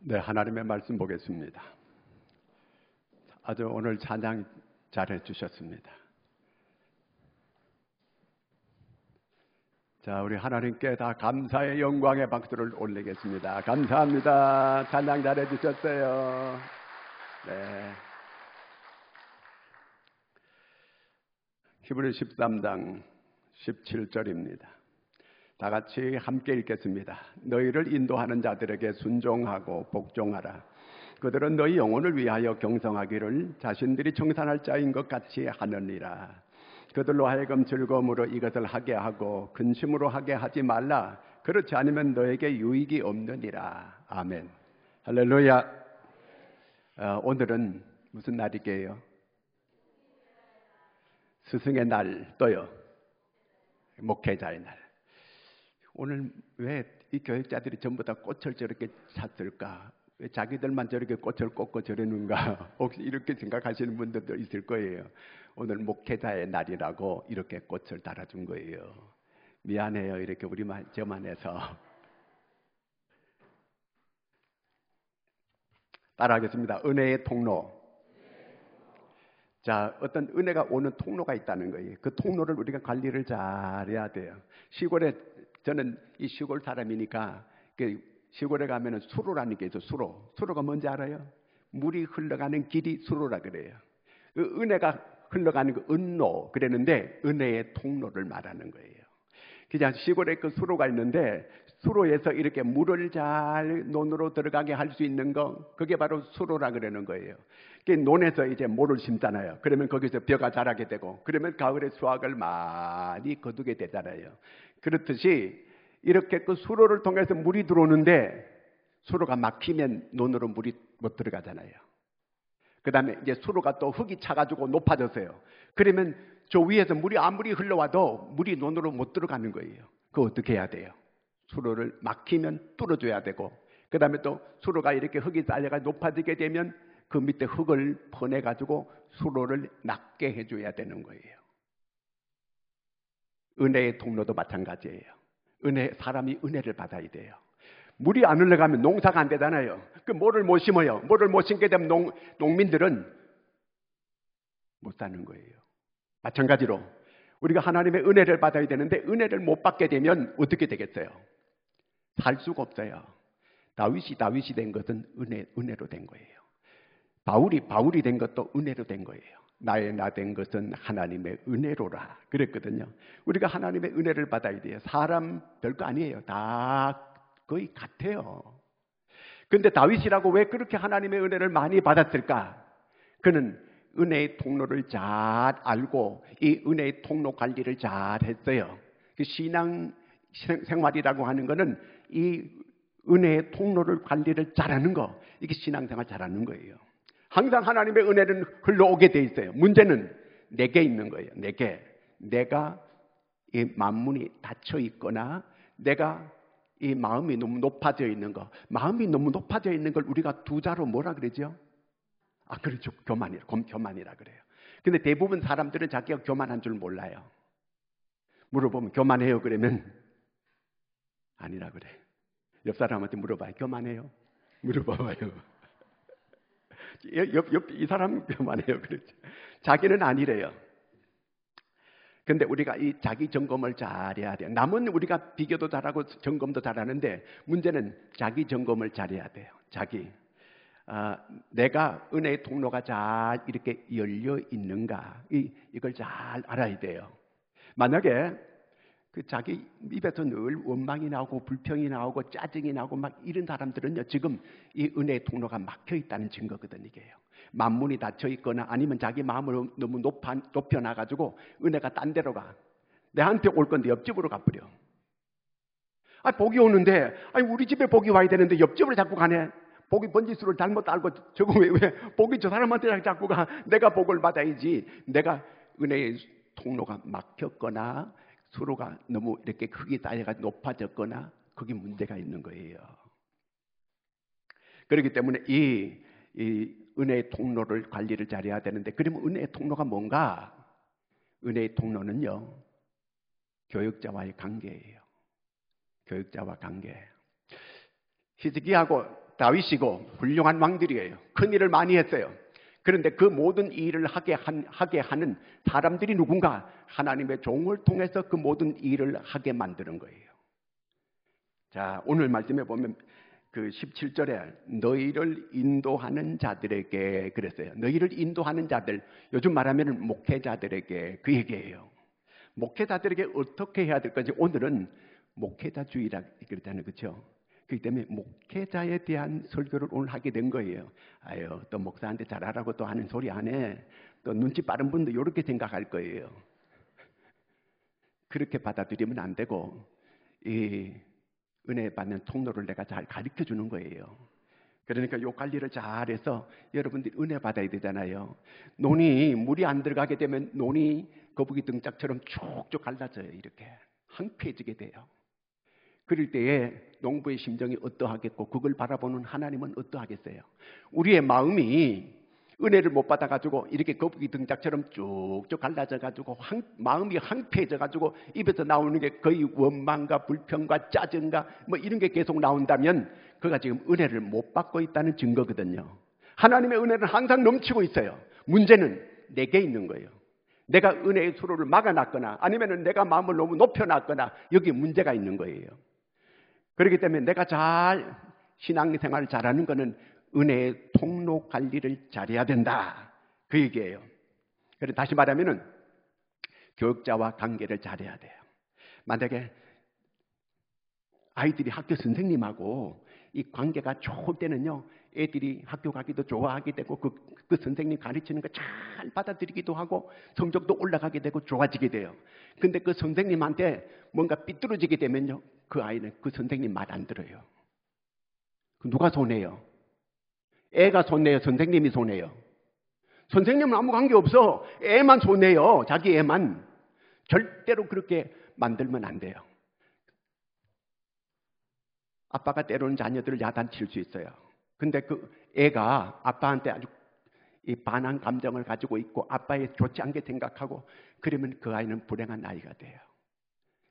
네, 하나님의 말씀 보겠습니다. 아주 오늘 찬양 잘해 주셨습니다. 자, 우리 하나님께 다 감사의 영광의 박수를 올리겠습니다. 감사합니다. 찬양 잘해 주셨어요. 네. 히브리 13장 17절입니다. 다 같이 함께 읽겠습니다. 너희를 인도하는 자들에게 순종하고 복종하라. 그들은 너희 영혼을 위하여 경성하기를 자신들이 청산할 자인 것 같이 하느니라. 그들로 하여금 즐거움으로 이것을 하게 하고 근심으로 하게 하지 말라. 그렇지 않으면 너에게 유익이 없느니라. 아멘. 할렐루야. 오늘은 무슨 날이게요? 스승의 날, 또요 목회자의 날. 오늘 왜 이 교육자들이 전부 다 꽃을 저렇게 샀을까? 왜 자기들만 저렇게 꽃을 꽂고 저러는가? 혹시 이렇게 생각하시는 분들도 있을 거예요. 오늘 목회자의 날이라고 이렇게 꽃을 달아준 거예요. 미안해요. 이렇게 저만 해서. 따라하겠습니다. 은혜의 통로. 자, 어떤 은혜가 오는 통로가 있다는 거예요. 그 통로를 우리가 관리를 잘해야 돼요. 시골에, 저는 이 시골 사람이니까 시골에 가면은 수로라는 게 있어요. 수로가 뭔지 알아요? 물이 흘러가는 길이 수로라 그래요. 그 은혜가 흘러가는 그 은로 그랬는데 은혜의 통로를 말하는 거예요. 그냥 시골에 그 수로가 있는데 수로에서 이렇게 물을 잘 논으로 들어가게 할 수 있는 거, 그게 바로 수로라 그러는 거예요. 그 논에서 이제 모를 심잖아요. 그러면 거기서 벼가 자라게 되고, 그러면 가을에 수확을 많이 거두게 되잖아요. 그렇듯이 이렇게 그 수로를 통해서 물이 들어오는데 수로가 막히면 논으로 물이 못 들어가잖아요. 그 다음에 이제 수로가 또 흙이 차가지고 높아졌어요. 그러면 저 위에서 물이 아무리 흘러와도 물이 논으로 못 들어가는 거예요. 그거 어떻게 해야 돼요? 수로를 막히면 뚫어줘야 되고, 그 다음에 또 수로가 이렇게 흙이 쌓여가 높아지게 되면 그 밑에 흙을 퍼내가지고 수로를 낮게 해줘야 되는 거예요. 은혜의 통로도 마찬가지예요. 사람이 은혜를 받아야 돼요. 물이 안 흘러가면 농사가 안 되잖아요. 그 뭐를 못 심어요. 뭐를 못 심게 되면 농민들은 못 사는 거예요. 마찬가지로 우리가 하나님의 은혜를 받아야 되는데 은혜를 못 받게 되면 어떻게 되겠어요? 살 수가 없어요. 다윗이 된 것은 은혜로 된 거예요. 바울이 된 것도 은혜로 된 거예요. 나의 나 된 것은 하나님의 은혜로라 그랬거든요. 우리가 하나님의 은혜를 받아야 돼요. 사람 별거 아니에요. 다 거의 같아요. 그런데 다윗이라고 왜 그렇게 하나님의 은혜를 많이 받았을까? 그는 은혜의 통로를 잘 알고 이 은혜의 통로 관리를 잘 했어요. 그 신앙 생활이라고 하는 거는 이 은혜의 통로를 관리를 잘하는 거, 이게 신앙생활 잘하는 거예요. 항상 하나님의 은혜는 흘러오게 돼 있어요. 문제는 내게 있는 거예요. 내가 이 만문이 닫혀 있거나 내가 이 마음이 너무 높아져 있는 거. 마음이 너무 높아져 있는 걸 우리가 두 자로 뭐라 그러죠? 그렇죠. 교만이라 그래요. 근데 대부분 사람들은 자기가 교만한 줄 몰라요. 물어보면 교만해요 그러면 아니라 그래. 옆 사람한테 물어봐요. 교만해요? 물어봐봐요. 이 사람 교만해요. 그렇죠. 자기는 아니래요. 근데 우리가 이 자기 점검을 잘해야 돼요. 남은 우리가 비교도 잘하고 점검도 잘하는데 문제는 자기 점검을 잘해야 돼요. 내가 은혜의 통로가 잘 이렇게 열려 있는가, 이걸 잘 알아야 돼요. 만약에 자기 입에서 늘 원망이 나오고 불평이 나오고 짜증이 나오고 막 이런 사람들은요, 지금 이 은혜의 통로가 막혀 있다는 증거거든요. 이게요. 만문이 닫혀 있거나 아니면 자기 마음을 너무 높여놔가지고 은혜가 딴 데로 가. 내한테 올 건데 옆집으로 가버려. 복이 오는데 우리 집에 복이 와야 되는데 옆집으로 자꾸 가네. 복이 번지수를 잘못 알고 저거 왜 복이 저 사람한테 자꾸 가. 내가 복을 받아야지. 내가 은혜의 통로가 막혔거나 수로가 너무 이렇게 크게 쌓여가 높아졌거나 그게 문제가 있는 거예요. 그렇기 때문에 이 은혜의 통로를 관리를 잘해야 되는데, 그러면 은혜의 통로가 뭔가? 은혜의 통로는요, 교육자와의 관계예요. 교육자와 관계. 히스기야하고 다윗이고 훌륭한 왕들이에요. 큰 일을 많이 했어요. 그런데 그 모든 일을 하게 하는 사람들이 누군가? 하나님의 종을 통해서 그 모든 일을 하게 만드는 거예요. 자, 오늘 말씀해 보면 그 17절에 너희를 인도하는 자들에게 그랬어요. 너희를 인도하는 자들, 요즘 말하면 목회자들에게 그 얘기예요. 목회자들에게 어떻게 해야 될 건지 오늘은 목회자주의라 그랬잖아요. 그렇죠? 그렇기 때문에 목회자에 대한 설교를 오늘 하게 된 거예요. 아유, 또 목사한테 잘하라고 또 하는 소리 안 해. 또 눈치 빠른 분도 이렇게 생각할 거예요. 그렇게 받아들이면 안 되고 이 은혜 받는 통로를 내가 잘 가르쳐 주는 거예요. 그러니까 요 관리를 잘해서 여러분들이 은혜 받아야 되잖아요. 논이 물이 안 들어가게 되면 논이 거북이 등짝처럼 쭉쭉 갈라져요. 이렇게 황폐해지게 돼요. 그럴 때에 농부의 심정이 어떠하겠고 그걸 바라보는 하나님은 어떠하겠어요? 우리의 마음이 은혜를 못 받아가지고 이렇게 거북이 등짝처럼 쭉쭉 갈라져가지고 마음이 황폐해져가지고 입에서 나오는 게 거의 원망과 불평과 짜증과 뭐 이런 게 계속 나온다면 그가 지금 은혜를 못 받고 있다는 증거거든요. 하나님의 은혜는 항상 넘치고 있어요. 문제는 내게 있는 거예요. 내가 은혜의 수로를 막아놨거나 아니면 내가 마음을 너무 높여놨거나 여기 문제가 있는 거예요. 그렇기 때문에 내가 잘 신앙생활을 잘하는 것은 은혜의 통로 관리를 잘해야 된다. 그 얘기예요. 그래서 다시 말하면은 교육자와 관계를 잘해야 돼요. 만약에 아이들이 학교 선생님하고 이 관계가 좋을 때는요, 애들이 학교 가기도 좋아하게 되고 그 선생님 가르치는 거 잘 받아들이기도 하고 성적도 올라가게 되고 좋아지게 돼요. 근데 그 선생님한테 뭔가 삐뚤어지게 되면요, 그 아이는 그 선생님 말 안 들어요. 누가 손해요? 애가 손해요? 선생님이 손해요? 선생님은 아무 관계 없어. 애만 손해요. 자기 애만. 절대로 그렇게 만들면 안 돼요. 아빠가 때로는 자녀들을 야단칠 수 있어요. 근데 그 애가 아빠한테 아주 이 반한 감정을 가지고 있고 아빠의 좋지 않게 생각하고 그러면 그 아이는 불행한 아이가 돼요.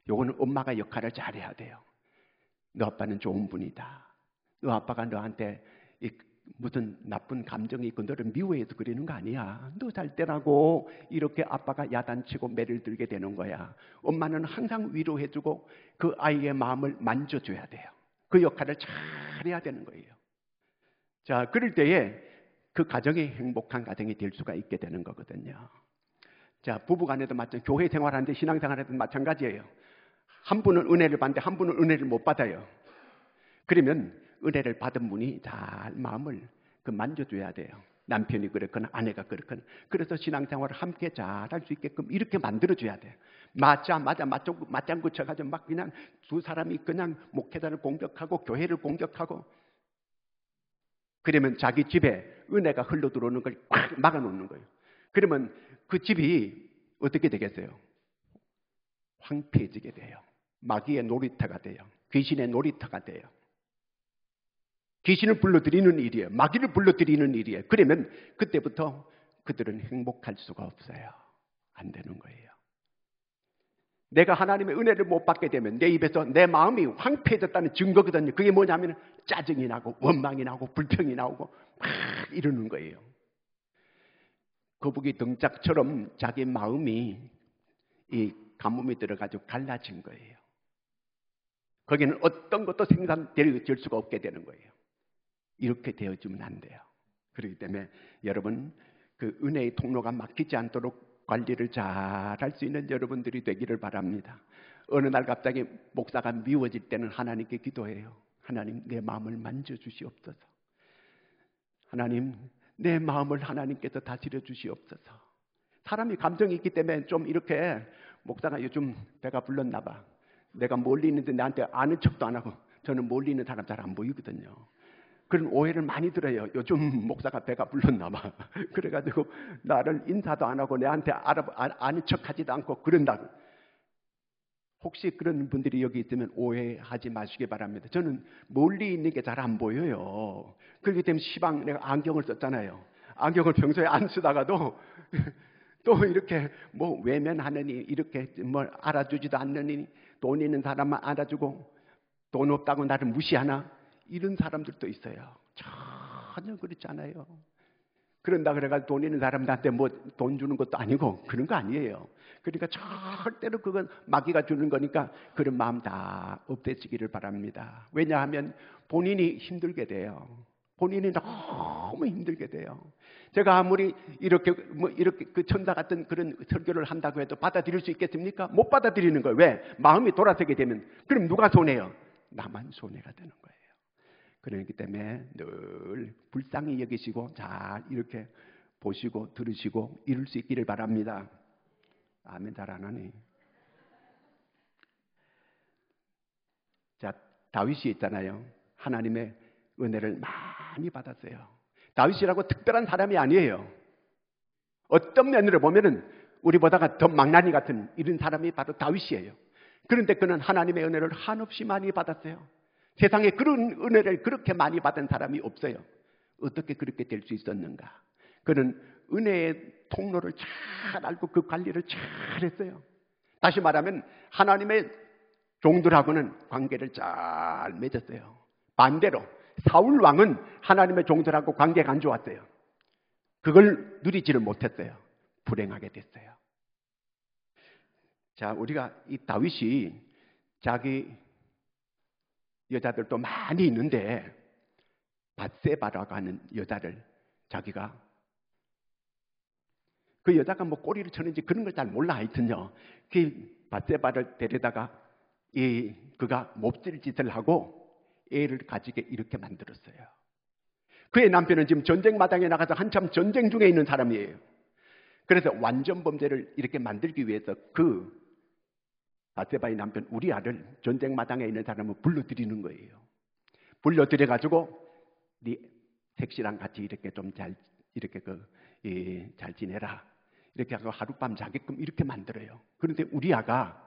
요거는 엄마가 역할을 잘해야 돼요. 너 아빠는 좋은 분이다. 너 아빠가 너한테 무슨 나쁜 감정이 있고 너를 미워해서 그러는 거 아니야. 너 잘 때라고 이렇게 아빠가 야단치고 매를 들게 되는 거야. 엄마는 항상 위로해주고 그 아이의 마음을 만져줘야 돼요. 그 역할을 잘 해야 되는 거예요. 자, 그럴 때에 그 가정이 행복한 가정이 될 수가 있게 되는 거거든요. 자, 부부간에도 마찬가지, 교회 생활하는데 신앙생활하는데 마찬가지예요. 한 분은 은혜를 받는데 한 분은 은혜를 못 받아요. 그러면 은혜를 받은 분이 잘 마음을 만져줘야 돼요. 남편이 그렇거나 아내가 그렇거나. 그래서 신앙생활을 함께 잘 할 수 있게끔 이렇게 만들어줘야 돼요. 맞장구 쳐가지고 막 그냥 두 사람이 그냥 목회자를 공격하고 교회를 공격하고 그러면 자기 집에 은혜가 흘러 들어오는 걸 꽉 막아놓는 거예요. 그러면 그 집이 어떻게 되겠어요? 황폐해지게 돼요. 마귀의 놀이터가 돼요. 귀신의 놀이터가 돼요. 귀신을 불러들이는 일이에요. 마귀를 불러들이는 일이에요. 그러면 그때부터 그들은 행복할 수가 없어요. 안 되는 거예요. 내가 하나님의 은혜를 못 받게 되면 내 입에서 내 마음이 황폐해졌다는 증거거든요. 그게 뭐냐면 짜증이 나고 원망이 나고 불평이 나오고 막 이러는 거예요. 거북이 등짝처럼 자기 마음이 이 가뭄에 들어가지고 갈라진 거예요. 거기는 어떤 것도 생산될 수가 없게 되는 거예요. 이렇게 되어지면 안 돼요. 그렇기 때문에 여러분 그 은혜의 통로가 막히지 않도록 관리를 잘 할 수 있는 여러분들이 되기를 바랍니다. 어느 날 갑자기 목사가 미워질 때는 하나님께 기도해요. 하나님 내 마음을 만져주시옵소서. 하나님 내 마음을 하나님께서 다스려 주시옵소서. 사람이 감정이 있기 때문에 좀 이렇게 목사가 요즘 배가 불렀나 봐. 내가 멀리 있는데 나한테 아는 척도 안 하고 저는 멀리 있는 사람 잘 안 보이거든요. 그런 오해를 많이 들어요. 요즘 목사가 배가 불렀나 봐. 그래가지고 나를 인사도 안 하고 내한테 아는 척하지도 않고 그런다고. 혹시 그런 분들이 여기 있으면 오해하지 마시기 바랍니다. 저는 멀리 있는 게 잘 안 보여요. 그렇기 때문에 시방 내가 안경을 썼잖아요. 안경을 평소에 안 쓰다가도 또 이렇게 뭐 외면하느니 이렇게 뭘 알아주지도 않느니 돈 있는 사람만 알아주고 돈 없다고 나를 무시하나 이런 사람들도 있어요. 전혀 그렇지 않아요. 그런다 그래가지고 돈 있는 사람들한테 뭐 돈 주는 것도 아니고 그런 거 아니에요. 그러니까 절대로 그건 마귀가 주는 거니까 그런 마음 다 없애지기를 바랍니다. 왜냐하면 본인이 힘들게 돼요. 본인이 너무 힘들게 돼요. 제가 아무리 이렇게 그 천사 같은 그런 설교를 한다고 해도 받아들일 수 있겠습니까? 못 받아들이는 거예요. 왜? 마음이 돌아서게 되면 그럼 누가 손해요? 나만 손해가 되는 거예요. 그렇기 때문에 늘 불쌍히 여기시고 잘 이렇게 보시고 들으시고 이룰 수 있기를 바랍니다. 아멘. 잘 안 하네. 자, 다윗이 있잖아요. 하나님의 은혜를 많이 받았어요. 다윗이라고 특별한 사람이 아니에요. 어떤 면으로 보면은 우리보다가 더 망나니 같은 이런 사람이 바로 다윗이에요. 그런데 그는 하나님의 은혜를 한없이 많이 받았어요. 세상에 그런 은혜를 그렇게 많이 받은 사람이 없어요. 어떻게 그렇게 될 수 있었는가? 그는 은혜의 통로를 잘 알고 그 관리를 잘 했어요. 다시 말하면 하나님의 종들하고는 관계를 잘 맺었어요. 반대로 사울 왕은 하나님의 종들하고 관계가 안 좋았어요. 그걸 누리지를 못했어요. 불행하게 됐어요. 자, 우리가 이 다윗이 자기 여자들도 많이 있는데 밧세바라고 하는 여자를 자기가 그 여자가 뭐 꼬리를 쳤는지 그런 걸 잘 몰라. 하여튼요. 그 밧세바를 데려다가 그가 몹쓸 짓을 하고 애를 가지게 이렇게 만들었어요. 그의 남편은 지금 전쟁 마당에 나가서 한참 전쟁 중에 있는 사람이에요. 그래서 완전 범죄를 이렇게 만들기 위해서 그 밧세바의 남편 우리아를 전쟁 마당에 있는 사람을 불러들이는 거예요. 불러들여가지고 네 색시랑 같이 이렇게 좀 잘 잘 지내라. 이렇게 하고 하룻밤 자게끔 이렇게 만들어요. 그런데 우리아가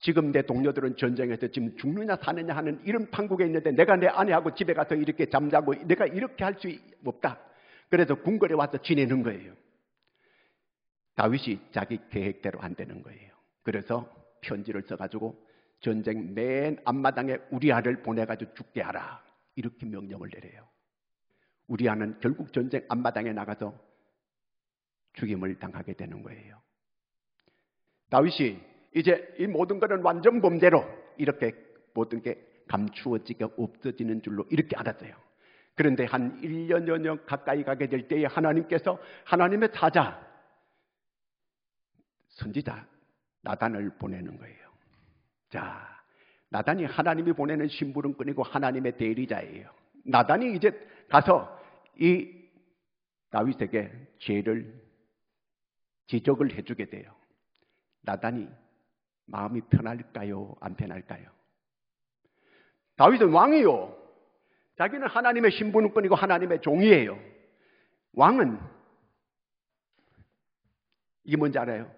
지금 내 동료들은 전쟁에서 지금 죽느냐 사느냐 하는 이런 판국에 있는데 내가 내 아내하고 집에 가서 이렇게 잠자고 내가 이렇게 할 수 없다. 그래서 궁궐에 와서 지내는 거예요. 다윗이 자기 계획대로 안 되는 거예요. 그래서 편지를 써가지고 전쟁 맨 앞마당에 우리아를 보내가지고 죽게 하라. 이렇게 명령을 내려요. 우리아는 결국 전쟁 앞마당에 나가서 죽임을 당하게 되는 거예요. 다윗이 이제 이 모든 것은 완전 범죄로 이렇게 모든 게 감추어지게 없어지는 줄로 이렇게 알았어요. 그런데 한 1년여 년 가까이 가게 될 때에 하나님께서 하나님의 사자 선지자 나단을 보내는 거예요. 자, 나단이 하나님이 보내는 심부름 꾼이고 하나님의 대리자예요. 나단이 이제 가서 이 다윗에게 죄를 지적을 해주게 돼요. 나단이 마음이 편할까요? 안 편할까요? 다윗은 왕이요. 자기는 하나님의 신분권이고 하나님의 종이에요. 왕은 이게 뭔지 알아요?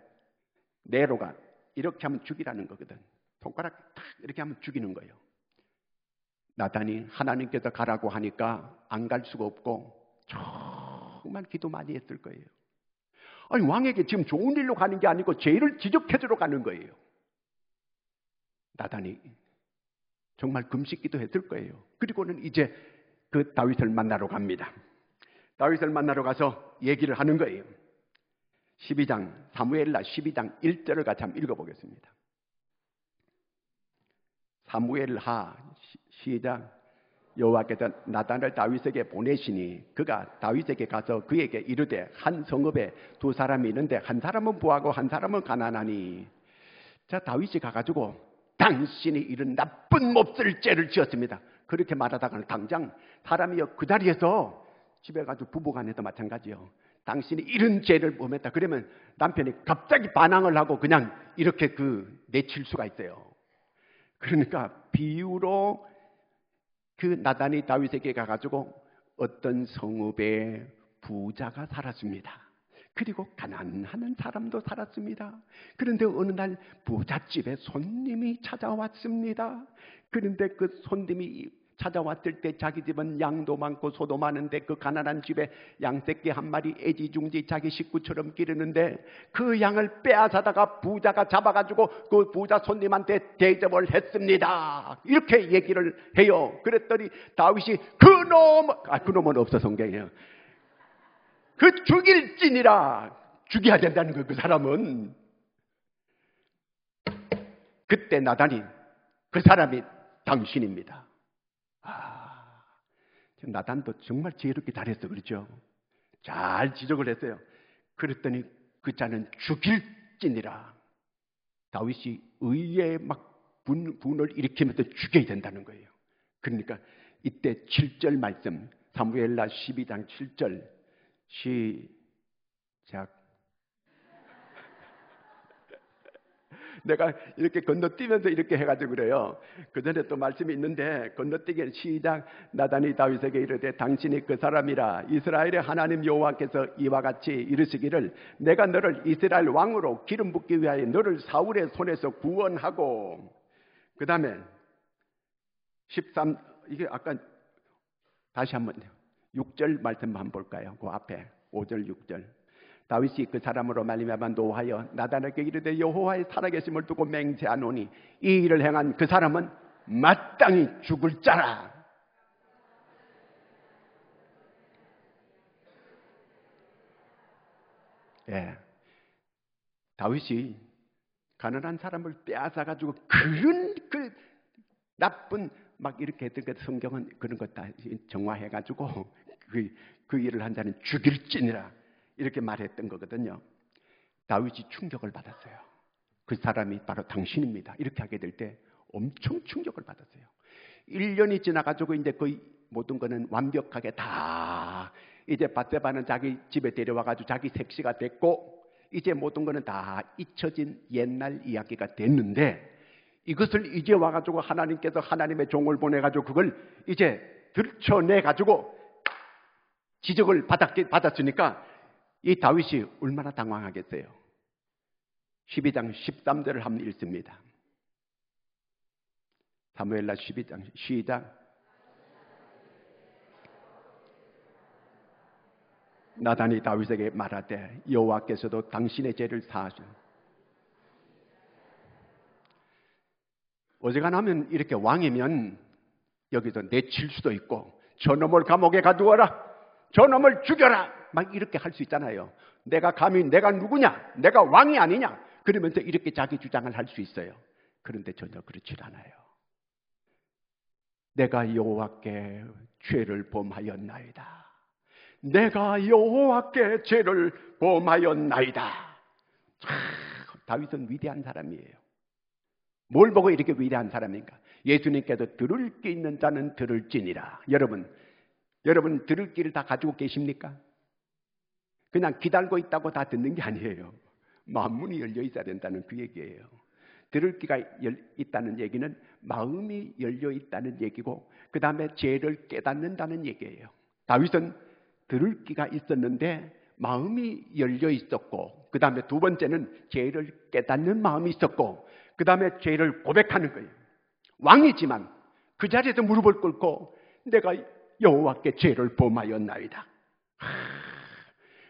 네로가 이렇게 하면 죽이라는 거거든. 손가락 탁 이렇게 하면 죽이는 거예요. 나단이 하나님께서 가라고 하니까 안 갈 수가 없고 정말 기도 많이 했을 거예요. 아니, 왕에게 지금 좋은 일로 가는 게 아니고 죄를 지적해주러 가는 거예요. 나단이 정말 금식기도 했을 거예요. 그리고는 이제 그 다윗을 만나러 갑니다. 다윗을 만나러 가서 얘기를 하는 거예요. 12장 사무엘라 12장 1절을 같이 한번 읽어보겠습니다. 사무엘하 시작. 여호와께서 나단을 다윗에게 보내시니 그가 다윗에게 가서 그에게 이르되 한 성읍에 두 사람이 있는데 한 사람은 부하고 한 사람은 가난하니. 자, 다윗이 가가지고 당신이 이런 나쁜 몹쓸 죄를 지었습니다. 그렇게 말하다가는 당장 사람이요 그 자리에서 집에 가서 부부간에도 마찬가지요. 당신이 이런 죄를 범했다. 그러면 남편이 갑자기 반항을 하고 그냥 이렇게 내칠 수가 있어요. 그러니까 비유로 그 나단이 다윗에게 가가지고 어떤 성읍에 부자가 살았습니다. 그리고 가난한 사람도 살았습니다. 그런데 어느 날 부잣집에 손님이 찾아왔습니다. 그런데 그 손님이 찾아왔을 때 자기 집은 양도 많고 소도 많은데 그 가난한 집에 양새끼 한 마리 애지중지 자기 식구처럼 기르는데 그 양을 빼앗아다가 부자가 잡아가지고 그 부자 손님한테 대접을 했습니다. 이렇게 얘기를 해요. 그랬더니 다윗이 그놈은 없어 성경이에요. 그 죽일지니라. 죽여야 된다는 거예요. 그 사람은. 그때 나단이 그 사람이 당신입니다. 나단도 정말 지혜롭게 잘했어. 그렇죠? 잘 지적을 했어요. 그랬더니 그 자는 죽일지니라. 다윗이 의에 막 분을 일으키면서 죽여야 된다는 거예요. 그러니까 이때 7절 말씀 사무엘라 12장 7절 시작. 내가 이렇게 건너뛰면서 이렇게 해가지고 그래요. 그 전에 또 말씀이 있는데 건너뛰기 시작. 나단이 다윗에게 이르되 당신이 그 사람이라. 이스라엘의 하나님 여호와께서 이와 같이 이르시기를 내가 너를 이스라엘 왕으로 기름 붓기 위하여 너를 사울의 손에서 구원하고. 그 다음에 13 이게 아까 다시 한번 6절 말씀 한번 볼까요? 그 앞에 5절 6절. 다윗이 그 사람으로 말미암아 노하여 나단에게 이르되 여호와의 살아계심을 두고 맹세하노니 이 일을 행한 그 사람은 마땅히 죽을 자라. 예, 다윗이 가난한 사람을 빼앗아 가지고 그런 그 나쁜 막 이렇게 했던 것 성경은 그런 것 다 정화해 가지고 그 일을 한 자는 죽일지니라. 이렇게 말했던 거거든요. 다윗이 충격을 받았어요. 그 사람이 바로 당신입니다. 이렇게 하게 될 때 엄청 충격을 받았어요. 1년이 지나가지고 이제 거의 모든 거는 완벽하게 다 이제 밧세바는 자기 집에 데려와가지고 자기 색시가 됐고 이제 모든 거는 다 잊혀진 옛날 이야기가 됐는데 이것을 이제 와가지고 하나님께서 하나님의 종을 보내가지고 그걸 이제 들춰내가지고 지적을 받았으니까 이 다윗이 얼마나 당황하겠어요. 12장 13절을 한번 읽습니다. 사무엘라 12장 시작. 나단이 다윗에게 말하되 여호와께서도 당신의 죄를 사하시오. 어지간하면 이렇게 왕이면 여기서 내칠 수도 있고 저놈을 감옥에 가두어라. 저놈을 죽여라. 막 이렇게 할 수 있잖아요. 내가 감히 내가 누구냐? 내가 왕이 아니냐? 그러면서 이렇게 자기 주장을 할 수 있어요. 그런데 전혀 그렇지 않아요. 내가 여호와께 죄를 범하였나이다. 내가 여호와께 죄를 범하였나이다. 다윗은 위대한 사람이에요. 뭘 보고 이렇게 위대한 사람인가? 예수님께서 들을 게 있는 자는 들을지니라. 여러분 들을 길을 다 가지고 계십니까? 그냥 기다리고 있다고 다 듣는 게 아니에요. 마음문이 열려 있어야 된다는 그 얘기예요. 들을 귀가 있다는 얘기는 마음이 열려 있다는 얘기고 그 다음에 죄를 깨닫는다는 얘기예요. 다윗은 들을 귀가 있었는데 마음이 열려 있었고 그 다음에 두 번째는 죄를 깨닫는 마음이 있었고 그 다음에 죄를 고백하는 거예요. 왕이지만 그 자리에서 무릎을 꿇고 내가 여호와께 죄를 범하였나이다.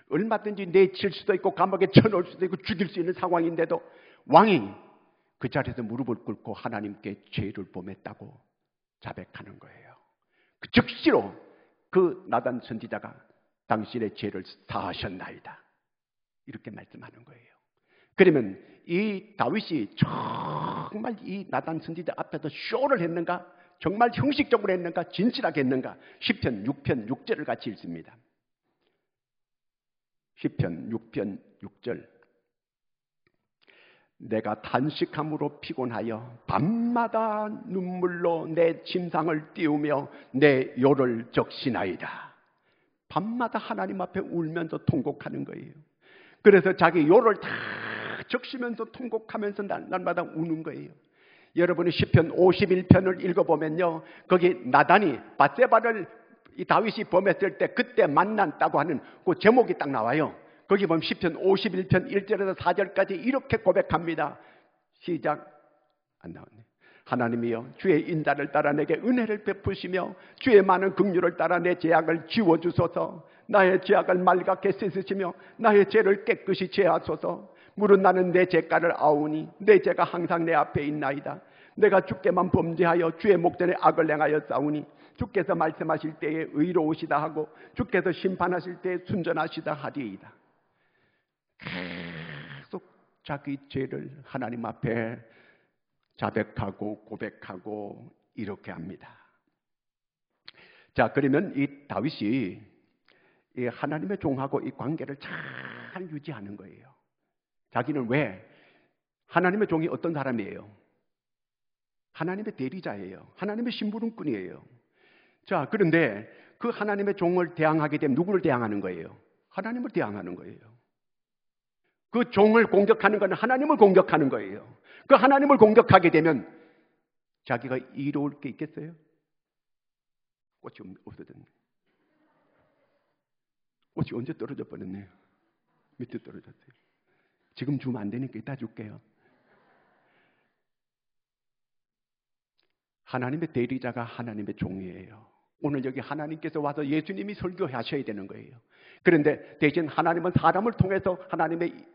얼마든지 내칠 수도 있고 감옥에 쳐넣을 수도 있고 죽일 수 있는 상황인데도 왕이 그 자리에서 무릎을 꿇고 하나님께 죄를 범했다고 자백하는 거예요. 그 즉시로 그 나단 선지자가 당신의 죄를 사하셨나이다. 이렇게 말씀하는 거예요. 그러면 이 다윗이 정말 이 나단 선지자 앞에서 쇼를 했는가? 정말 형식적으로 했는가? 진실하게 했는가? 시편 6편 6절을 같이 읽습니다. 시편 6편 6절. 내가 탄식함으로 피곤하여 밤마다 눈물로 내 침상을 띄우며 내 요를 적시나이다. 밤마다 하나님 앞에 울면서 통곡하는 거예요. 그래서 자기 요를 다 적시면서 통곡하면서 날마다 우는 거예요. 여러분이 시편 51편을 읽어보면요, 거기 나단이 밧세바를 이 다윗이 범했을 때 그때 만났다고 하는 그 제목이 딱 나와요. 거기 보면 시편 51편 1절에서 4절까지 이렇게 고백합니다. 시작. 안 나왔네. 하나님이여, 주의 인자를 따라 내게 은혜를 베푸시며 주의 많은 긍휼을 따라 내 죄악을 지워주소서. 나의 죄악을 말갛게 씻으시며 나의 죄를 깨끗이 제하소서. 물은 나는 내 죄가를 아우니 내 죄가 항상 내 앞에 있나이다. 내가 주께만 범죄하여 주의 목전에 악을 행하여 싸우니 주께서 말씀하실 때에 의로우시다 하고 주께서 심판하실 때에 순전하시다 하리이다. 계속 자기 죄를 하나님 앞에 자백하고 고백하고 이렇게 합니다. 자, 그러면 이 다윗이 이 하나님의 종하고 이 관계를 잘 유지하는 거예요. 자기는 왜? 하나님의 종이 어떤 사람이에요? 하나님의 대리자예요. 하나님의 심부름꾼이에요. 자, 그런데 그 하나님의 종을 대항하게 되면 누구를 대항하는 거예요? 하나님을 대항하는 거예요. 그 종을 공격하는 것은 하나님을 공격하는 거예요. 그 하나님을 공격하게 되면 자기가 이로울 게 있겠어요? 꽃이 없어졌네. 꽃이 언제 떨어져 버렸네요. 밑에 떨어졌어요. 지금 주면 안 되니까 이따 줄게요. 하나님의 대리자가 하나님의 종이에요. 오늘 여기 하나님께서 와서 예수님이 설교하셔야 되는 거예요. 그런데 대신 하나님은 사람을 통해서 하나님의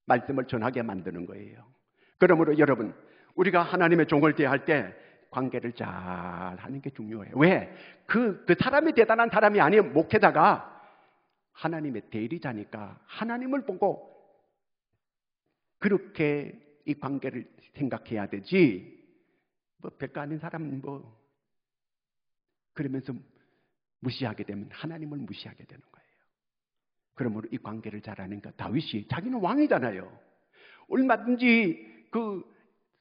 말씀을 전하게 만드는 거예요. 그러므로 여러분, 우리가 하나님의 종을 대할 때 관계를 잘 하는 게 중요해요. 왜? 그 사람이 대단한 사람이 아니에요. 목회자가 하나님의 대리자니까 하나님을 보고 그렇게 이 관계를 생각해야 되지. 뭐 별거 아닌 사람은 뭐 그러면서 무시하게 되면 하나님을 무시하게 되는 거예요. 그러므로 이 관계를 잘하니까 다윗이 자기는 왕이잖아요. 얼마든지 그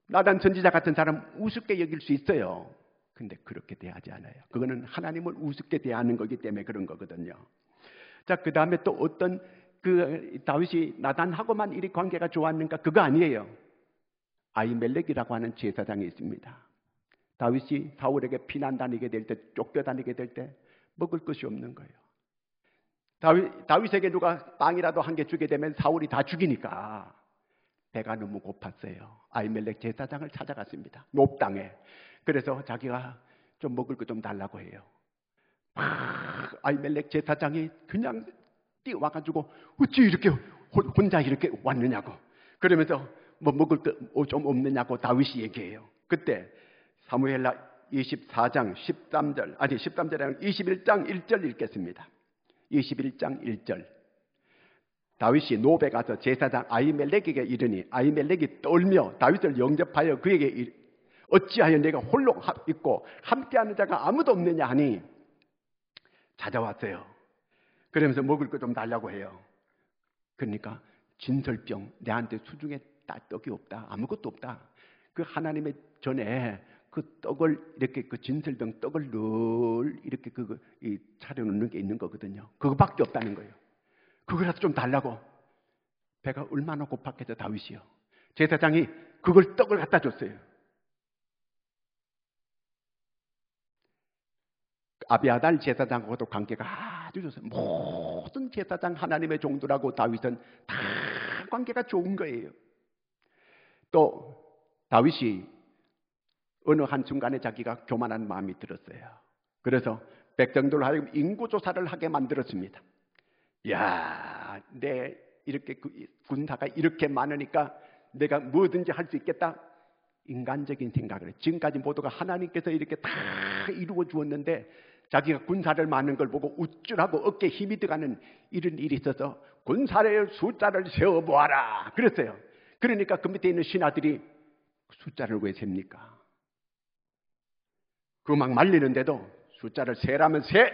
나단 선지자 같은 사람 우습게 여길 수 있어요. 근데 그렇게 대하지 않아요. 그거는 하나님을 우습게 대하는 거기 때문에 그런 거거든요. 자, 그 다음에 또 어떤 그 다윗이 나단하고만 이리 관계가 좋았는가? 그거 아니에요. 아히멜렉이라고 하는 제사장이 있습니다. 다윗이 사울에게 피난 다니게 될 때, 쫓겨 다니게 될 때 먹을 것이 없는 거예요. 다윗에게 누가 빵이라도 한 개 주게 되면 사울이 다 죽이니까 배가 너무 고팠어요. 아히멜렉 제사장을 찾아갔습니다. 높 땅에. 그래서 자기가 좀 먹을 거 좀 달라고 해요. 아히멜렉 제사장이 그냥 뛰어와가지고 어찌 이렇게 혼자 이렇게 왔느냐고. 그러면서 뭐 먹을 거 좀 없느냐고 다윗이 얘기해요. 그때 사무엘하 24장 13절, 아니 13절이 아니라 21장 1절 읽겠습니다. 21장 1절. 다윗이 노베 가서 제사장 아히멜렉에게 이르니 아히멜렉이 떨며 다윗을 영접하여 그에게 어찌하여 내가 홀로 있고 함께하는 자가 아무도 없느냐 하니 찾아왔어요. 그러면서 먹을 거 좀 달라고 해요. 그러니까 진설병, 내한테 수중에 떡이 없다, 아무것도 없다. 그 하나님의 전에 그 떡을 이렇게 그 진설병 떡을 늘 이렇게 차려놓는 게 있는 거거든요. 그거밖에 없다는 거예요. 그거라도 좀 달라고. 배가 얼마나 고팠겠어 다윗이요. 제사장이 그걸 떡을 갖다 줬어요. 아비아달 제사장하고도 관계가 아주 좋습니다. 모든 제사장 하나님의 종들하고 다윗은 다 관계가 좋은 거예요. 또 다윗이 어느 한순간에 자기가 교만한 마음이 들었어요. 그래서 백성들로 하여금 인구조사를 하게 만들었습니다. 야, 내 이렇게 군사가 이렇게 많으니까 내가 뭐든지 할 수 있겠다. 인간적인 생각을 해요. 지금까지 모두가 하나님께서 이렇게 다 이루어 주었는데 자기가 군사를 많은 걸 보고 우쭐하고 어깨에 힘이 들어가는 이런 일이 있어서 군사의 숫자를 세어보아라 그랬어요. 그러니까 그 밑에 있는 신하들이 숫자를 왜 셉니까? 그 막 말리는데도 숫자를 세라면 세.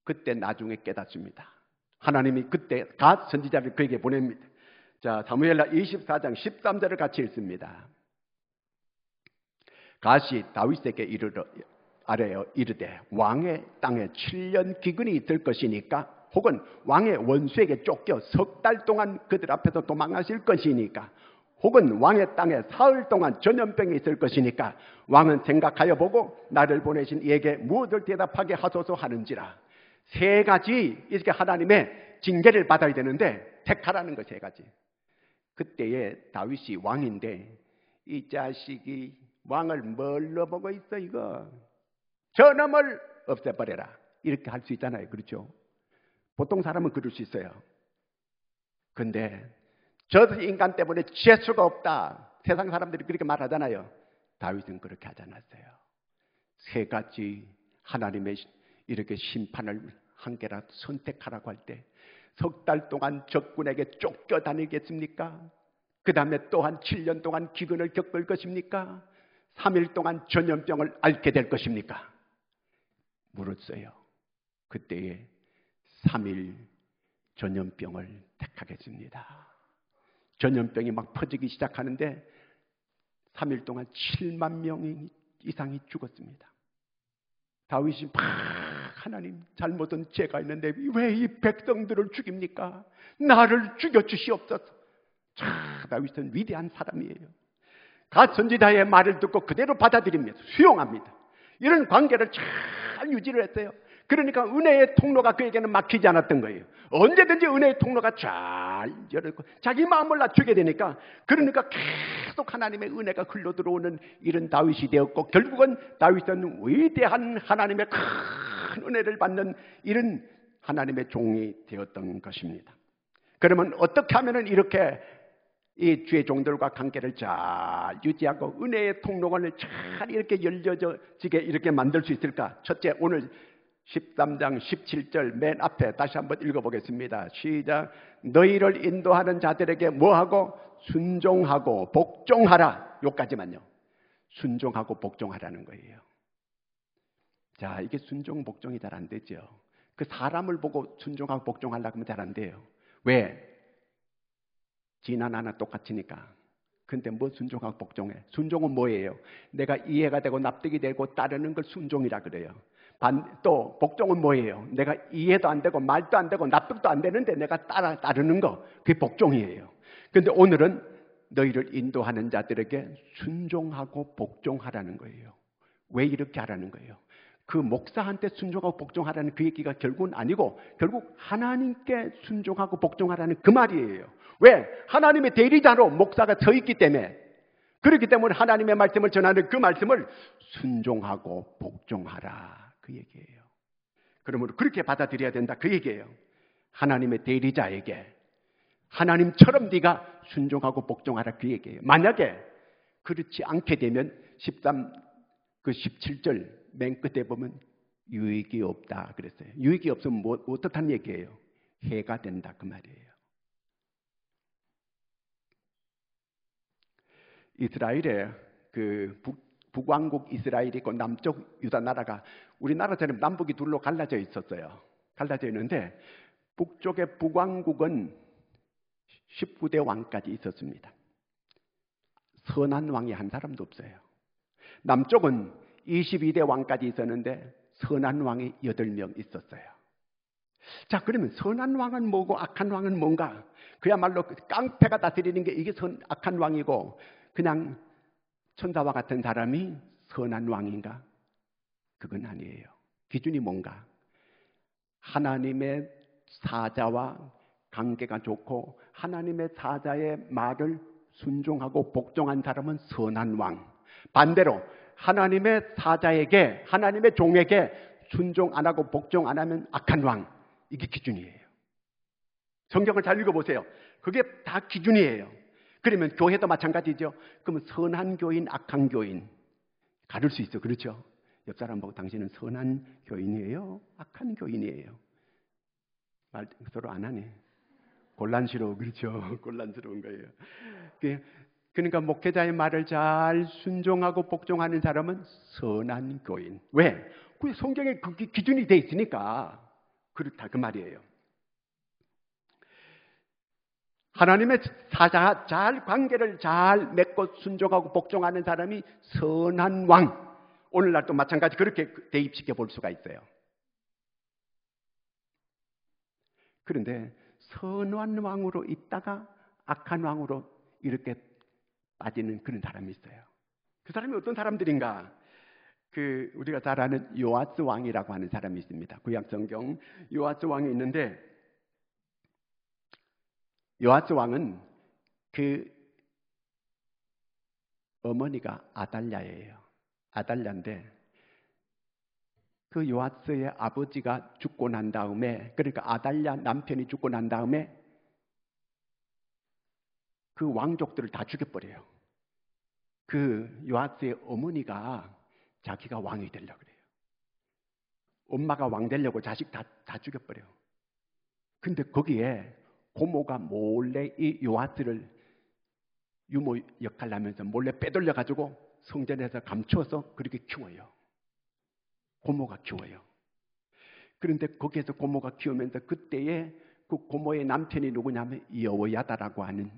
그때 나중에 깨닫습니다. 하나님이 그때 갓 선지자를 그에게 보냅니다. 자, 사무엘하 24장 13절을 같이 읽습니다. 갓이 다윗에게 아래요 이르되 왕의 땅에 7년 기근이 있을 것이니까 혹은 왕의 원수에게 쫓겨 석 달 동안 그들 앞에서 도망하실 것이니까 혹은 왕의 땅에 사흘 동안 전염병이 있을 것이니까 왕은 생각하여 보고 나를 보내신 이에게 무엇을 대답하게 하소서 하는지라. 세 가지 이렇게 하나님의 징계를 받아야 되는데 택하라는 거 세 가지. 그때에 다윗이 왕인데 이 자식이 왕을 뭘로 보고 있어 이거. 저놈을 없애버려라. 이렇게 할 수 있잖아요. 그렇죠? 보통 사람은 그럴 수 있어요. 근데 저 인간 때문에 재수가 없다. 세상 사람들이 그렇게 말하잖아요. 다윗은 그렇게 하지 않았어요. 세 가지 하나님의 이렇게 심판을 한 개라도 선택하라고 할 때 석 달 동안 적군에게 쫓겨다니겠습니까? 그 다음에 또한 7년 동안 기근을 겪을 것입니까? 3일 동안 전염병을 앓게 될 것입니까? 물었어요. 그때에 3일 전염병을 택하겠습니다. 전염병이 막 퍼지기 시작하는데 3일 동안 7만 명 이상이 죽었습니다. 다윗이 막 하나님 잘못은 제가 있는데 왜 이 백성들을 죽입니까? 나를 죽여주시옵소서. 자, 다윗은 위대한 사람이에요. 갓 선지자의 말을 듣고 그대로 받아들입니다. 수용합니다. 이런 관계를 잘 유지를 했어요. 그러니까 은혜의 통로가 그에게는 막히지 않았던 거예요. 언제든지 은혜의 통로가 잘 열었고 자기 마음을 낮추게 되니까 그러니까 계속 하나님의 은혜가 흘러들어오는 이런 다윗이 되었고 결국은 다윗은 위대한 하나님의 큰 은혜를 받는 이런 하나님의 종이 되었던 것입니다. 그러면 어떻게 하면 이렇게 이 주의 종들과 관계를 잘 유지하고 은혜의 통로관을 잘 이렇게 열려지게 이렇게 만들 수 있을까? 첫째, 오늘 13장 17절 맨 앞에 다시 한번 읽어보겠습니다. 시작. 너희를 인도하는 자들에게 뭐하고? 순종하고 복종하라. 요까지만요. 순종하고 복종하라는 거예요. 자, 이게 순종 복종이 잘 안 되죠. 그 사람을 보고 순종하고 복종하려고 하면 잘 안 돼요. 왜? 진한 하나 똑같으니까. 근데 뭐 순종하고 복종해? 순종은 뭐예요? 내가 이해가 되고 납득이 되고 따르는 걸 순종이라 그래요. 또 복종은 뭐예요? 내가 이해도 안 되고 말도 안 되고 납득도 안 되는데 내가 따르는 거, 그게 복종이에요. 근데 오늘은 너희를 인도하는 자들에게 순종하고 복종하라는 거예요. 왜 이렇게 하라는 거예요? 그 목사한테 순종하고 복종하라는 그 얘기가 결국은 아니고 결국 하나님께 순종하고 복종하라는 그 말이에요. 왜? 하나님의 대리자로 목사가 서 있기 때문에. 그렇기 때문에 하나님의 말씀을 전하는 그 말씀을 순종하고 복종하라. 그 얘기예요. 그러므로 그렇게 받아들여야 된다. 그 얘기예요. 하나님의 대리자에게 하나님처럼 네가 순종하고 복종하라. 그 얘기예요. 만약에 그렇지 않게 되면 17절 맨 끝에 보면 유익이 없다 그랬어요. 유익이 없으면 어떻다는 얘기예요? 해가 된다 그 말이에요. 이스라엘의 그 북왕국 이스라엘이 있고 남쪽 유다 나라가 우리나라처럼 남북이 둘로 갈라져 있었어요. 갈라져 있는데 북쪽의 북왕국은 19대 왕까지 있었습니다. 선한 왕이 한 사람도 없어요. 남쪽은 22대 왕까지 있었는데 선한 왕이 8명 있었어요. 자, 그러면 선한 왕은 뭐고 악한 왕은 뭔가? 그야말로 깡패가 다스리는 게 이게 악한 왕이고 그냥 천사와 같은 사람이 선한 왕인가? 그건 아니에요. 기준이 뭔가? 하나님의 사자와 관계가 좋고 하나님의 사자의 말을 순종하고 복종한 사람은 선한 왕. 반대로 하나님의 사자에게 하나님의 종에게 순종 안 하고 복종 안 하면 악한 왕. 이게 기준이에요. 성경을 잘 읽어보세요. 그게 다 기준이에요. 그러면 교회도 마찬가지죠. 그러면 선한 교인, 악한 교인 가릴 수 있어. 그렇죠? 옆 사람 보고 당신은 선한 교인이에요? 악한 교인이에요? 말 서로 안 하네. 곤란스러워. 그렇죠? 곤란스러운 거예요. 그러니까 목회자의 말을 잘 순종하고 복종하는 사람은 선한 교인. 왜? 그 성경에 그 기준이 돼 있으니까 그렇다 그 말이에요. 하나님의 사자와 잘 관계를 잘 맺고 순종하고 복종하는 사람이 선한 왕. 오늘날도 마찬가지 그렇게 대입시켜 볼 수가 있어요. 그런데 선한 왕으로 있다가 악한 왕으로 이렇게 빠지는 그런 사람이 있어요. 그 사람이 어떤 사람들인가? 우리가 잘 아는 요아스 왕이라고 하는 사람이 있습니다. 구약 성경 요아스 왕이 있는데 요아스 왕은 어머니가 아달랴예요. 아달랴인데 그 요아스의 아버지가 죽고 난 다음에, 그러니까 아달랴 남편이 죽고 난 다음에 그 왕족들을 다 죽여버려요. 그 요아스의 어머니가 자기가 왕이 되려고 그래요. 엄마가 왕 되려고 자식 다 죽여버려요. 근데 거기에 고모가 몰래 이 요아스를 유모 역할을 하면서 몰래 빼돌려가지고 성전에서 감추어서 그렇게 키워요. 고모가 키워요. 그런데 거기에서 고모가 키우면서 그때에 그 고모의 남편이 누구냐면 여호야다라고 하는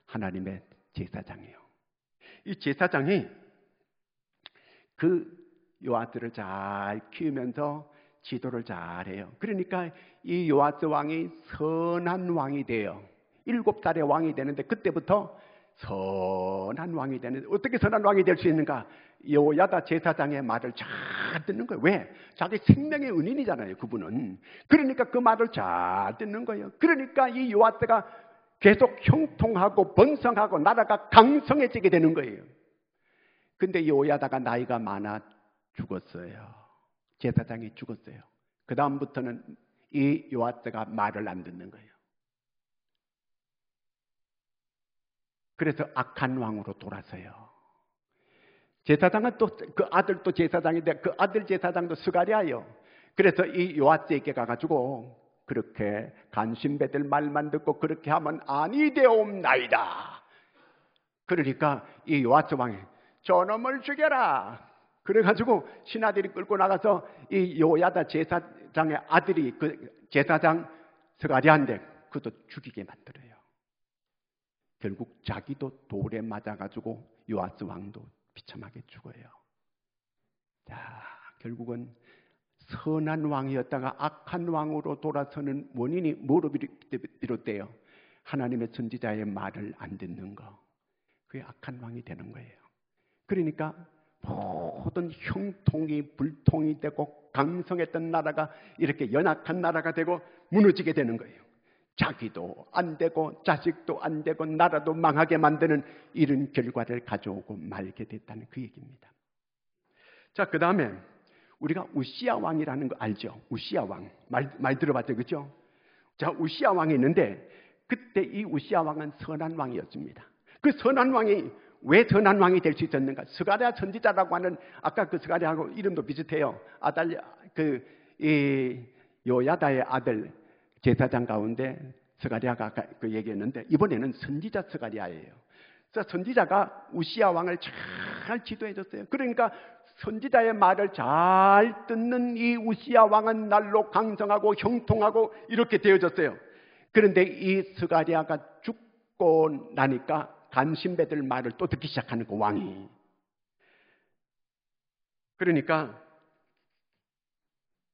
하나님의 제사장이에요. 이 제사장이 그 요아스를 잘 키우면서 지도를 잘해요. 그러니까 이 요아스 왕이 선한 왕이 돼요. 7살에 왕이 되는데 그때부터 선한 왕이 되는데, 어떻게 선한 왕이 될 수 있는가? 여호야다 제사장의 말을 잘 듣는 거예요. 왜? 자기 생명의 은인이잖아요, 그분은. 그러니까 그 말을 잘 듣는 거예요. 그러니까 이 요아스가 계속 형통하고 번성하고 나라가 강성해지게 되는 거예요. 근데 여호야다가 나이가 많아 죽었어요. 제사장이 죽었어요. 그 다음부터는 이 요아스가 말을 안 듣는 거예요. 그래서 악한 왕으로 돌아서요. 제사장은 또 그 아들도 제사장인데 그 아들 제사장도 스가랴예요. 그래서 이 요아스에게 가가지고 그렇게 간신배들 말만 듣고 그렇게 하면 아니 되옵나이다. 그러니까 이 요아스 왕이 저놈을 죽여라. 그래가지고 신하들이 끌고 나가서 이 여호야다 제사장의 아들이 그 제사장 스가랴인데 그것도 죽이게 만들어요. 결국 자기도 돌에 맞아가지고 요아스 왕도 비참하게 죽어요. 자, 결국은 선한 왕이었다가 악한 왕으로 돌아서는 원인이 뭐로 비롯돼요? 하나님의 선지자의 말을 안 듣는 거. 그게 악한 왕이 되는 거예요. 그러니까 모든 형통이 불통이 되고 강성했던 나라가 이렇게 연약한 나라가 되고 무너지게 되는 거예요. 자기도 안 되고 자식도 안 되고 나라도 망하게 만드는 이런 결과를 가져오고 말게 됐다는 그 얘기입니다. 자, 그 다음에 우리가 우시야 왕이라는 거 알죠? 우시야 왕 많이 들어봤죠, 그렇죠? 자, 우시야 왕이 있는데 그때 이 우시야 왕은 선한 왕이었습니다. 그 선한 왕이 왜 선한 왕이 될 수 있었는가? 스가랴 선지자라고 하는, 아까 그 스가랴하고 이름도 비슷해요. 아달랴, 이 요야다의 아들 제사장 가운데 스가랴가 아까 그 얘기했는데 이번에는 선지자 스가랴예요. 그래서 선지자가 우시야 왕을 잘 지도해 줬어요. 그러니까 선지자의 말을 잘 듣는 이 우시야 왕은 날로 강성하고 형통하고 이렇게 되어졌어요. 그런데 이 스가랴가 죽고 나니까 간신배들 말을 또 듣기 시작하는 그 왕이. 그러니까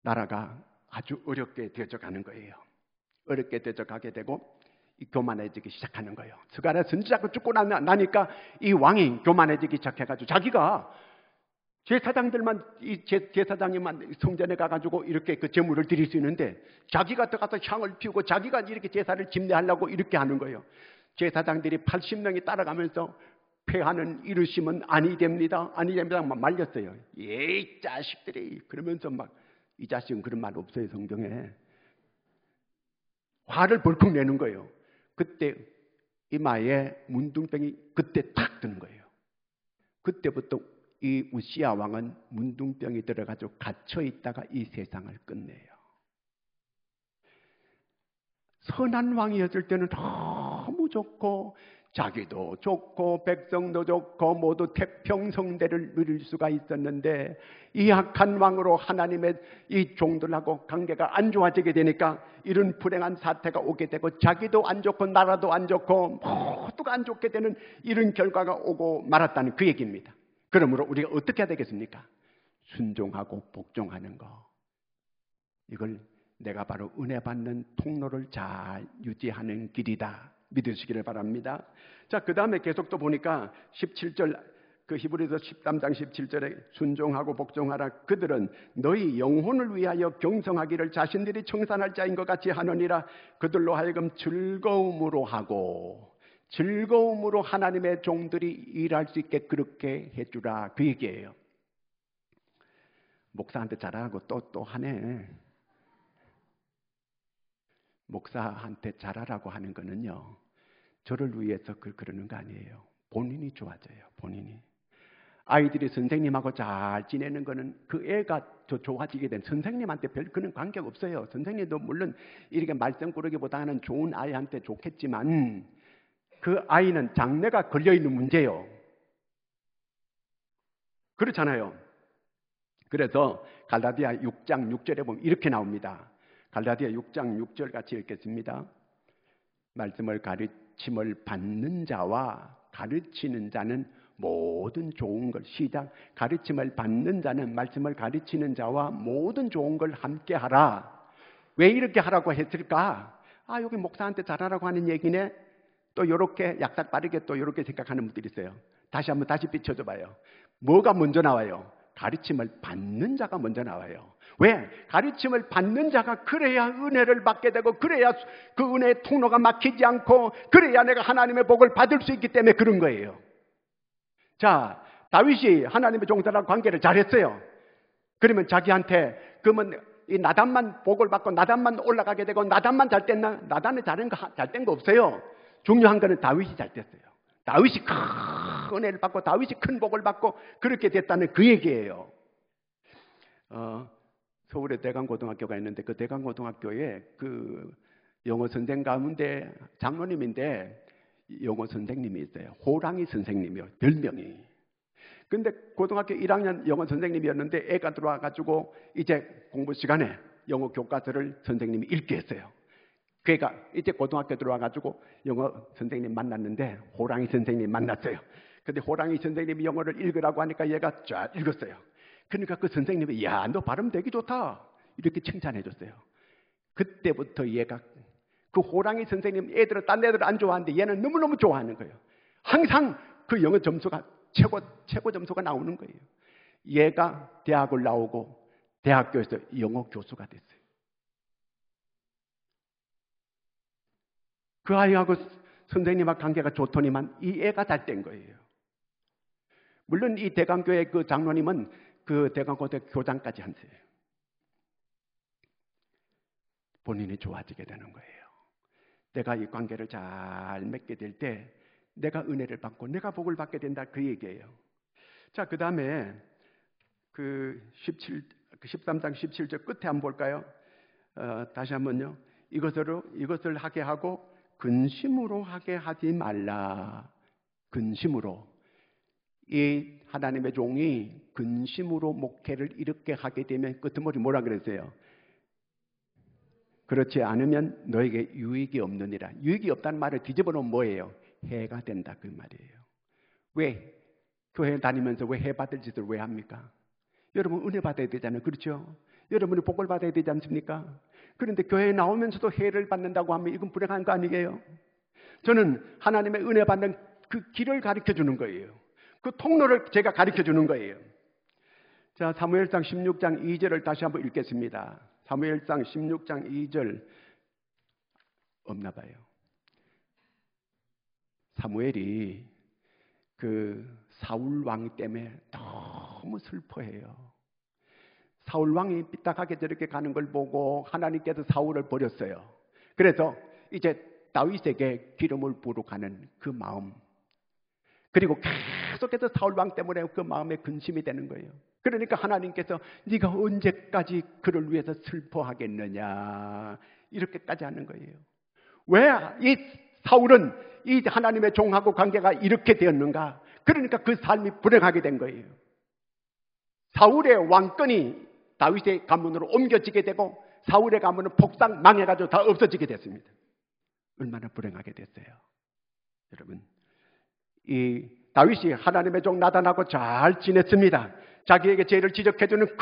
나라가 아주 어렵게 되어져 가는 거예요. 어렵게 되어져 가게 되고 교만해지기 시작하는 거예요. 스가랴 선지자가 죽고 나니까 이 왕이 교만해지기 시작해가지고 자기가 제사장들만, 이 제사장이만 성전에 가가지고 이렇게 그 제물을 드릴 수 있는데 자기가 들어가서 향을 피우고 자기가 이렇게 제사를 집례하려고 이렇게 하는 거예요. 제사장들이 80명이 따라가면서 폐하는 이루심은 아니 됩니다. 아니 됩니다. 막 말렸어요. 이 자식들이. 그러면서 막, 이 자식은 그런 말 없어요, 성경에. 화를 벌컥 내는 거예요. 그때 이마에 문둥병이 그때 탁 드는 거예요. 그때부터 이 우시야 왕은 문둥병이 들어가지고 갇혀 있다가 이 세상을 끝내요. 선한 왕이었을 때는 너무 좋고 자기도 좋고 백성도 좋고 모두 태평성대를 누릴 수가 있었는데 이 악한 왕으로 하나님의 이 종들하고 관계가 안 좋아지게 되니까 이런 불행한 사태가 오게 되고 자기도 안 좋고 나라도 안 좋고 모두가 안 좋게 되는 이런 결과가 오고 말았다는 그 얘기입니다. 그러므로 우리가 어떻게 해야 되겠습니까? 순종하고 복종하는 거. 이걸 내가 바로 은혜 받는 통로를 잘 유지하는 길이다. 믿으시기를 바랍니다. 자, 그 다음에 계속 또 보니까 17절, 그 히브리서 13장 17절에 순종하고 복종하라. 그들은 너희 영혼을 위하여 경성하기를 자신들이 청산할 자인 것 같이 하느니라. 그들로 하여금 즐거움으로 하고 즐거움으로 하나님의 종들이 일할 수 있게 그렇게 해주라, 그 얘기예요. 목사한테 잘하라고 또 하네. 목사한테 잘하라고 하는 거는요, 저를 위해서 그러는 거 아니에요. 본인이 좋아져요. 본인이. 아이들이 선생님하고 잘 지내는 거는 그 애가 더 좋아지게 된, 선생님한테 별 그런 관계가 없어요. 선생님도 물론 이렇게 말썽꾸러기보다는 좋은 아이한테 좋겠지만 그 아이는 장래가 걸려있는 문제예요. 그렇잖아요. 그래서 갈라디아 6장 6절에 보면 이렇게 나옵니다. 갈라디아 6장 6절 같이 읽겠습니다. 말씀을 가르침을 받는 자와 가르치는 자는 모든 좋은 걸, 시작, 가르침을 받는 자는, 말씀을 가르치는 자와 모든 좋은 걸 함께 하라. 왜 이렇게 하라고 했을까? 여기 목사한테 잘하라고 하는 얘기네. 또 이렇게 약삭 빠르게 또 이렇게 생각하는 분들이 있어요. 다시 비춰줘 봐요. 뭐가 먼저 나와요? 가르침을 받는 자가 먼저 나와요. 왜? 가르침을 받는 자가 그래야 은혜를 받게 되고, 그래야 그 은혜의 통로가 막히지 않고, 그래야 내가 하나님의 복을 받을 수 있기 때문에 그런 거예요. 자, 다윗이 하나님의 종들하고 관계를 잘했어요. 그러면 자기한테, 그러면 이 나단만 복을 받고 나단만 올라가게 되고 나단만 잘 됐나? 나단은 잘된 거 없어요. 중요한 거는 다윗이 잘 됐어요. 다윗이 큰 은혜를 받고 다윗이 큰 복을 받고 그렇게 됐다는 그 얘기예요. 서울에 대강고등학교가 있는데 그 대강고등학교에 그 영어 선생 가운데 장로님인데 영어 선생님이 있어요. 호랑이 선생님이요, 별명이. 근데 고등학교 1학년 영어 선생님이었는데 애가 들어와가지고 이제 공부 시간에 영어 교과서를 선생님이 읽게 했어요. 걔가 이제 고등학교 들어와가지고 영어 선생님 만났는데 호랑이 선생님 만났어요. 근데 호랑이 선생님이 영어를 읽으라고 하니까 얘가 쫙 읽었어요. 그러니까 그 선생님이, 야, 너 발음 되게 좋다, 이렇게 칭찬해 줬어요. 그때부터 얘가 그 호랑이 선생님 애들은 딴 애들은 안 좋아하는데 얘는 너무너무 좋아하는 거예요. 항상 그 영어 점수가 최고 점수가 나오는 거예요. 얘가 대학을 나오고 대학교에서 영어 교수가 됐어요. 그 아이하고 선생님하고 관계가 좋더니만 이 애가 잘 된 거예요. 물론 이 대강교회 그 장로님은 그 대강고등학교 교장까지 한세요. 본인이 좋아지게 되는 거예요. 내가 이 관계를 잘 맺게 될 때 내가 은혜를 받고 내가 복을 받게 된다, 그 얘기예요. 자, 그 다음에 그 13장 17절 끝에 한번 볼까요? 다시 한번요. 이것을 하게 하고 근심으로 하게 하지 말라. 근심으로. 이 하나님의 종이 근심으로 목회를 이렇게 하게 되면 끝머리 뭐라 그랬어요? 그렇지 않으면 너에게 유익이 없느니라. 유익이 없다는 말을 뒤집어 놓으면 뭐예요? 해가 된다, 그 말이에요. 왜? 교회 다니면서 왜 해 받을 짓을 왜 합니까? 여러분 은혜 받아야 되잖아요. 그렇죠? 여러분이 복을 받아야 되지 않습니까? 그런데 교회에 나오면서도 해를 받는다고 하면 이건 불행한 거 아니게요? 저는 하나님의 은혜 받는 그 길을 가르쳐 주는 거예요. 그 통로를 제가 가르쳐 주는 거예요. 자, 사무엘상 16장 2절을 다시 한번 읽겠습니다. 사무엘상 16장 2절 없나 봐요. 사무엘이 그 사울 왕 때문에 너무 슬퍼해요. 사울 왕이 삐딱하게 저렇게 가는 걸 보고 하나님께서 사울을 버렸어요. 그래서 이제 다윗에게 기름을 부으러 가는 그 마음, 그리고 계속해서 사울 왕 때문에 그 마음에 근심이 되는 거예요. 그러니까 하나님께서 네가 언제까지 그를 위해서 슬퍼하겠느냐, 이렇게까지 하는 거예요. 왜 이 사울은 이 하나님의 종하고 관계가 이렇게 되었는가? 그러니까 그 삶이 불행하게 된 거예요. 사울의 왕권이 다윗의 가문으로 옮겨지게 되고 사울의 가문은 폭삭 망해가지고 다 없어지게 됐습니다. 얼마나 불행하게 됐어요. 여러분, 이 다윗이 하나님의 종 나단하고 잘 지냈습니다. 자기에게 죄를 지적해주는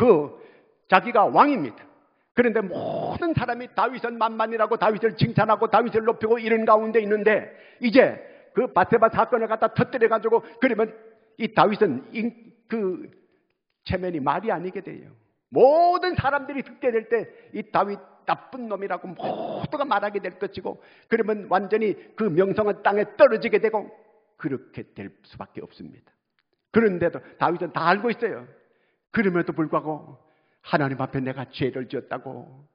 자기가 왕입니다. 그런데 모든 사람이 다윗은 만만이라고 다윗을 칭찬하고 다윗을 높이고 이런 가운데 있는데 이제 그 바세바 사건을 갖다 터뜨려가지고 그러면 이 다윗은 그 체면이 말이 아니게 돼요. 모든 사람들이 듣게 될 때 이 다윗 나쁜 놈이라고 모두가 말하게 될 것이고, 그러면 완전히 그 명성은 땅에 떨어지게 되고 그렇게 될 수밖에 없습니다. 그런데도 다윗은 다 알고 있어요. 그럼에도 불구하고 하나님 앞에 내가 죄를 지었다고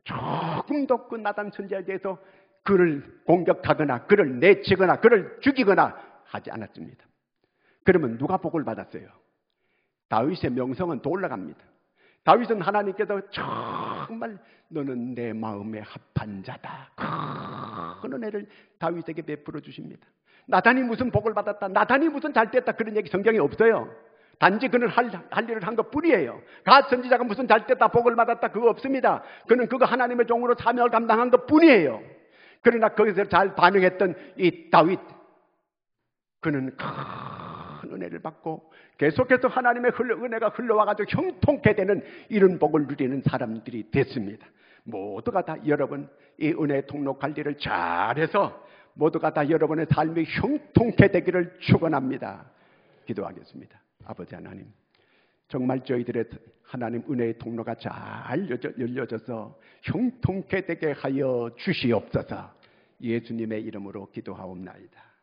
조금도 그 나단 선지자에 대해서 그를 공격하거나 그를 내치거나 그를 죽이거나 하지 않았습니다. 그러면 누가 복을 받았어요? 다윗의 명성은 더 올라갑니다. 다윗은 하나님께서 정말 너는 내 마음에 합한 자다, 큰 은혜를 다윗에게 베풀어 주십니다. 나단이 무슨 복을 받았다, 나단이 무슨 잘됐다, 그런 얘기 성경에 없어요. 단지 그는 할 일을 한 것뿐이에요. 갓 선지자가 무슨 잘됐다, 복을 받았다, 그거 없습니다. 그는 그거 하나님의 종으로 사명을 감당한 것뿐이에요. 그러나 거기서 잘 반응했던 이 다윗, 그는 큰 은혜를 받고 계속해서 하나님의 은혜가 흘러와가지고 형통케 되는 이런 복을 누리는 사람들이 됐습니다. 모두가 다 여러분 이 은혜의 통로 관리를 잘해서 모두가 다 여러분의 삶이 형통케 되기를 축원합니다. 기도하겠습니다. 아버지 하나님, 정말 저희들의 하나님 은혜의 통로가 잘 열려져서 형통케 되게 하여 주시옵소서. 예수님의 이름으로 기도하옵나이다.